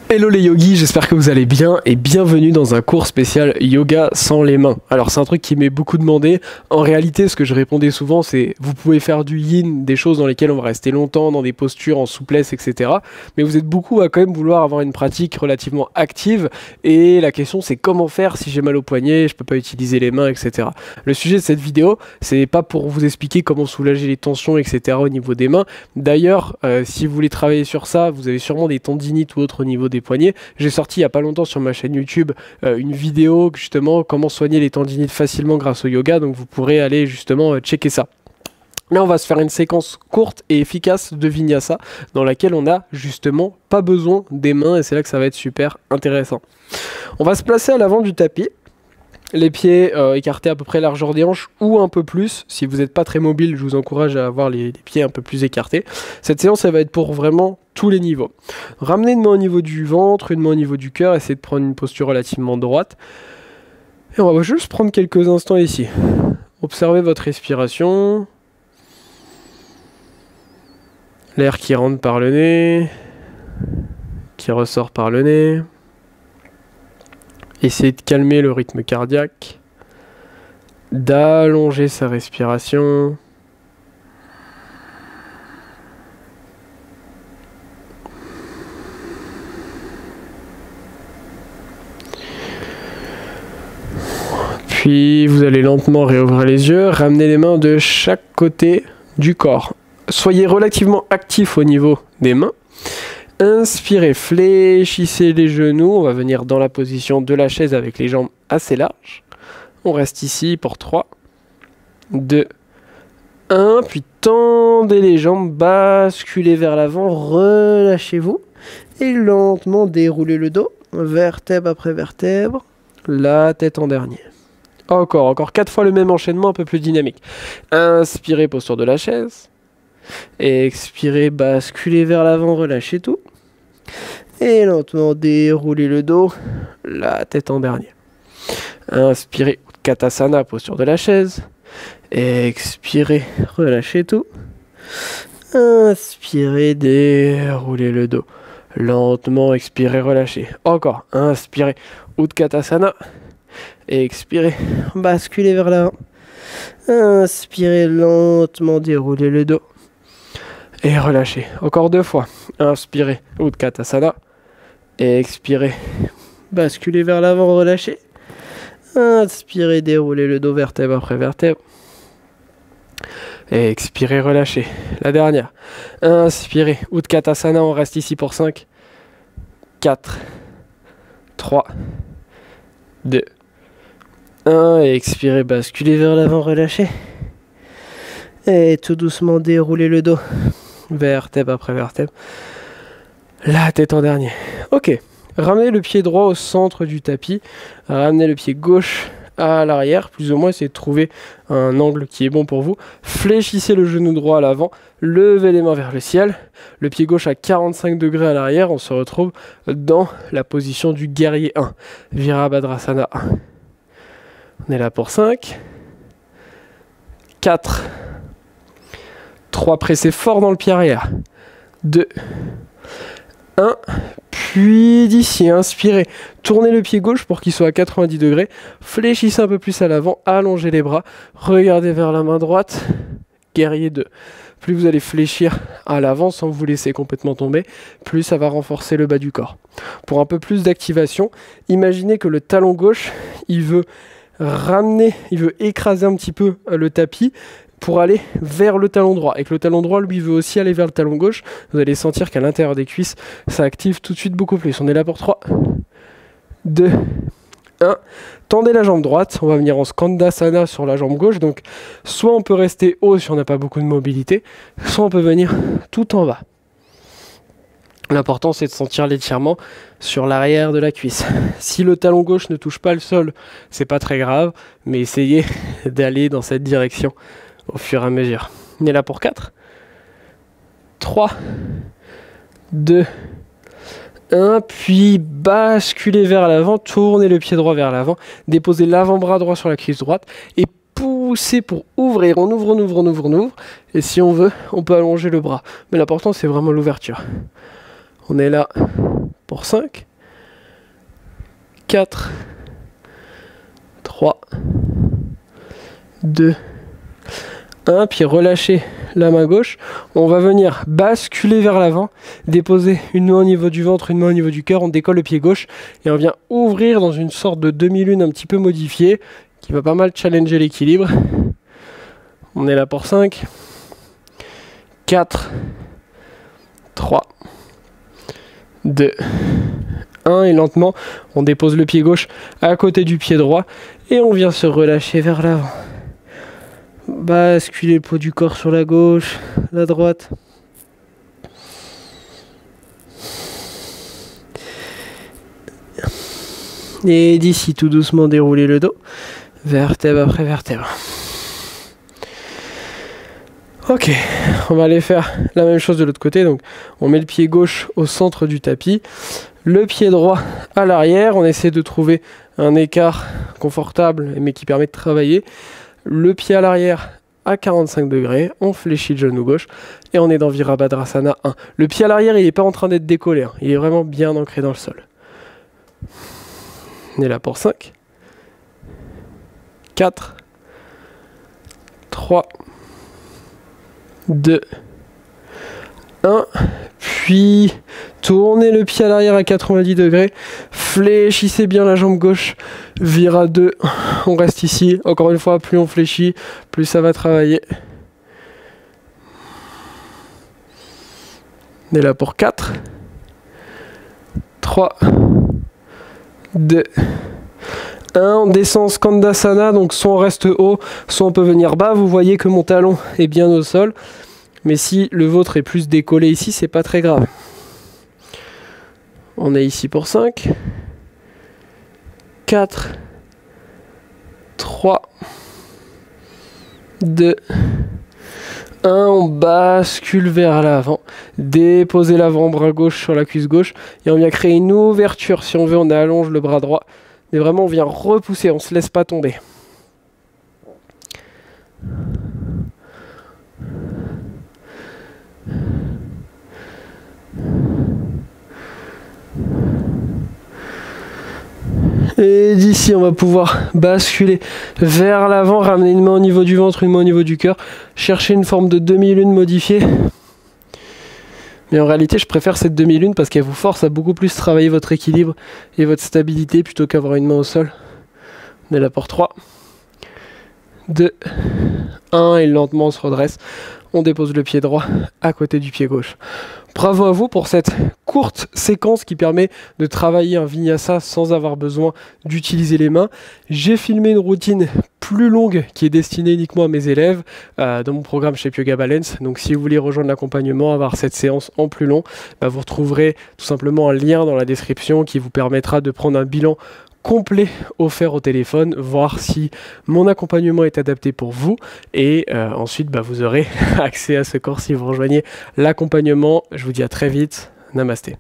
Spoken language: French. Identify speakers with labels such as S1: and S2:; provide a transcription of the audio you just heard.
S1: Hello les yogis, j'espère que vous allez bien et bienvenue dans un cours spécial yoga sans les mains. Alors c'est un truc qui m'est beaucoup demandé. En réalité, ce que je répondais souvent, c'est vous pouvez faire du yin, des choses dans lesquelles on va rester longtemps, dans des postures en souplesse, etc. Mais vous êtes beaucoup à quand même vouloir avoir une pratique relativement active. Et la question c'est comment faire si j'ai mal au poignet, je peux pas utiliser les mains, etc. Le sujet de cette vidéo, c'est pas pour vous expliquer comment soulager les tensions, etc. au niveau des mains. D'ailleurs, si vous voulez travailler sur ça, vous avez sûrement des tendinites ou autres au niveau des poignets. J'ai sorti il n'y a pas longtemps sur ma chaîne YouTube une vidéo justement comment soigner les tendinites facilement grâce au yoga, donc vous pourrez aller justement checker ça. Là on va se faire une séquence courte et efficace de Vinyasa dans laquelle on n'a justement pas besoin des mains et c'est là que ça va être super intéressant. On va se placer à l'avant du tapis. Les pieds écartés à peu près largeur des hanches ou un peu plus. Si vous n'êtes pas très mobile, je vous encourage à avoir les pieds un peu plus écartés. Cette séance, elle va être pour vraiment tous les niveaux. Ramenez une main au niveau du ventre, une main au niveau du cœur. Essayez de prendre une posture relativement droite. Et on va juste prendre quelques instants ici. Observez votre respiration. L'air qui rentre par le nez, qui ressort par le nez. Essayez de calmer le rythme cardiaque, d'allonger sa respiration. Puis vous allez lentement réouvrir les yeux, ramener les mains de chaque côté du corps. Soyez relativement actif au niveau des mains. Inspirez, fléchissez les genoux, on va venir dans la position de la chaise avec les jambes assez larges. On reste ici pour 3, 2, 1, puis tendez les jambes, basculez vers l'avant, relâchez-vous et lentement déroulez le dos, vertèbre après vertèbre, la tête en dernier. Encore 4 fois le même enchaînement, un peu plus dynamique. Inspirez, posture de la chaise. Expirez, basculez vers l'avant, relâchez tout. Et lentement déroulez le dos, la tête en dernier. Inspirez, Utkatasana, posture de la chaise. Expirez, relâchez tout. Inspirez, déroulez le dos. Lentement, expirez, relâchez. Encore, inspirez, Utkatasana. Expirez, basculez vers l'avant. Inspirez, lentement, déroulez le dos. Et relâchez. Encore 2 fois. Inspirez, Utkatasana. Expirez, basculez vers l'avant, relâchez. Inspirez, déroulez le dos vertèbre après vertèbre. Expirez, relâchez. La dernière. Inspirez, Utkatasana, on reste ici pour 5, 4, 3, 2, 1. Expirez, basculez vers l'avant, relâchez. Et tout doucement déroulez le dos. Vertèbre après vertèbre. La tête en dernier. Ok. Ramenez le pied droit au centre du tapis. Ramenez le pied gauche à l'arrière. Plus ou moins, essayez de trouver un angle qui est bon pour vous. Fléchissez le genou droit à l'avant. Levez les mains vers le ciel. Le pied gauche à 45 degrés à l'arrière. On se retrouve dans la position du guerrier 1. Virabhadrasana 1. On est là pour 5. 4. 3, pressez fort dans le pied arrière. 2, 1, puis d'ici, inspirez. Tournez le pied gauche pour qu'il soit à 90 degrés. Fléchissez un peu plus à l'avant, allongez les bras. Regardez vers la main droite. Guerrier 2. Plus vous allez fléchir à l'avant sans vous laisser complètement tomber, plus ça va renforcer le bas du corps. Pour un peu plus d'activation, imaginez que le talon gauche, il veut écraser un petit peu le tapis pour aller vers le talon droit, et que le talon droit lui veut aussi aller vers le talon gauche. Vous allez sentir qu'à l'intérieur des cuisses ça active tout de suite beaucoup plus. On est là pour 3, 2, 1. Tendez la jambe droite, on va venir en Skandasana sur la jambe gauche. Donc soit on peut rester haut si on n'a pas beaucoup de mobilité, soit on peut venir tout en bas. L'important c'est de sentir l'étirement sur l'arrière de la cuisse. Si le talon gauche ne touche pas le sol, c'est pas très grave, mais essayez d'aller dans cette direction au fur et à mesure. On est là pour 4, 3, 2, 1, puis basculez vers l'avant, tournez le pied droit vers l'avant, déposez l'avant-bras droit sur la cuisse droite et poussez pousser pour ouvrir. On ouvre, on ouvre, on ouvre, on ouvre. Et si on veut, on peut allonger le bras. Mais l'important, c'est vraiment l'ouverture. On est là pour 5, 4, 3, 2, 1. Puis relâchez la main gauche. On va venir basculer vers l'avant, déposer une main au niveau du ventre, une main au niveau du cœur. On décolle le pied gauche et on vient ouvrir dans une sorte de demi-lune un petit peu modifiée qui va pas mal challenger l'équilibre. On est là pour 5, 4, 3, 2, 1. Et lentement, on dépose le pied gauche à côté du pied droit et on vient se relâcher vers l'avant. Basculer le poids du corps sur la gauche, la droite. Et d'ici, tout doucement, dérouler le dos. Vertèbre après vertèbre. Ok, on va aller faire la même chose de l'autre côté. Donc, on met le pied gauche au centre du tapis, le pied droit à l'arrière. On essaie de trouver un écart confortable, mais qui permet de travailler. Le pied à l'arrière à 45 degrés. On fléchit le genou gauche et on est dans Virabhadrasana 1. Le pied à l'arrière, il n'est pas en train d'être décollé. Hein. Il est vraiment bien ancré dans le sol. On est là pour 5, 4, 3, 2, 1. Puis tournez le pied à l'arrière à 90 degrés. Fléchissez bien la jambe gauche. Vira 2. On reste ici. Encore une fois, plus on fléchit, plus ça va travailler. On est là pour 4, 3, 2, 1. On descend Skandasana, donc soit on reste haut, soit on peut venir bas. Vous voyez que mon talon est bien au sol. Mais si le vôtre est plus décollé ici, c'est pas très grave. On est ici pour 5, 4, 3, 2, 1. On bascule vers l'avant. Déposez l'avant-bras gauche sur la cuisse gauche. Et on vient créer une ouverture. Si on veut, on allonge le bras droit. Mais vraiment, on vient repousser. On ne se laisse pas tomber. Et d'ici, on va pouvoir basculer vers l'avant, ramener une main au niveau du ventre, une main au niveau du cœur, chercher une forme de demi-lune modifiée. Mais en réalité, je préfère cette demi-lune parce qu'elle vous force à beaucoup plus travailler votre équilibre et votre stabilité plutôt qu'avoir une main au sol. On est là pour 3, 2, 1 et lentement on se redresse. On dépose le pied droit à côté du pied gauche. Bravo à vous pour cette courte séquence qui permet de travailler un vinyasa sans avoir besoin d'utiliser les mains. J'ai filmé une routine plus longue qui est destinée uniquement à mes élèves dans mon programme chez Yoga Balance. Donc si vous voulez rejoindre l'accompagnement, avoir cette séance en plus long, vous retrouverez tout simplement un lien dans la description qui vous permettra de prendre un bilan complet offert au téléphone, voir si mon accompagnement est adapté pour vous et ensuite vous aurez accès à ce cours si vous rejoignez l'accompagnement. Je vous dis à très vite, namasté.